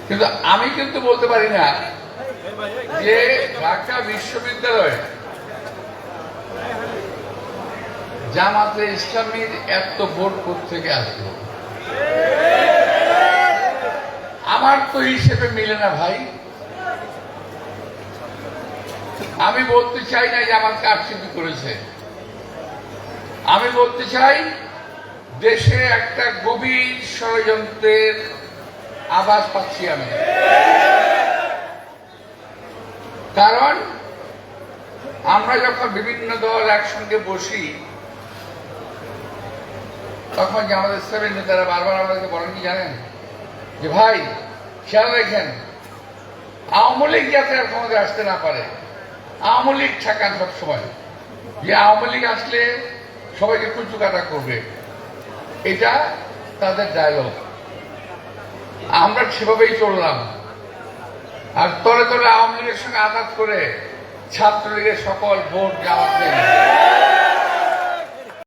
কিন্তু আমি কিন্তু বলতে পারি না যে ঢাকা বিশ্ববিদ্যালয়ে জামাতে ইসলামীর এত ভোট কোত্থেকে আসলো। আমার তো হিসেবে মিলে না ভাই। আমি বলতে চাই না যে আমার কারচুপি করেছে, আমি বলতে চাই দেশে একটা গভীর ষড়যন্ত্রের আভাস পাচ্ছি আমি। কারণ আমরা যখন বিভিন্ন দল একসঙ্গে বসি তখন যে আমাদের ইসলামের নেতারা বারবার আমাদেরকে বলেন কি জানেন, যে ভাই খেয়াল রেখেন আওয়ামী লীগ যাতে আর ক্ষমতায় আসতে না পারে, আওয়ামী লীগ ঠেকান সবসময়, যে আওয়ামী লীগ আসলে সবাইকে কুচু কাটা করবে, এটা তাদের ডায়লগ। আমরা সেভাবেই চললাম, আর তলে তলে আওয়ামী লীগের সঙ্গে আঘাত করে ছাত্রলীগের সকল ভোট জামাত নেই।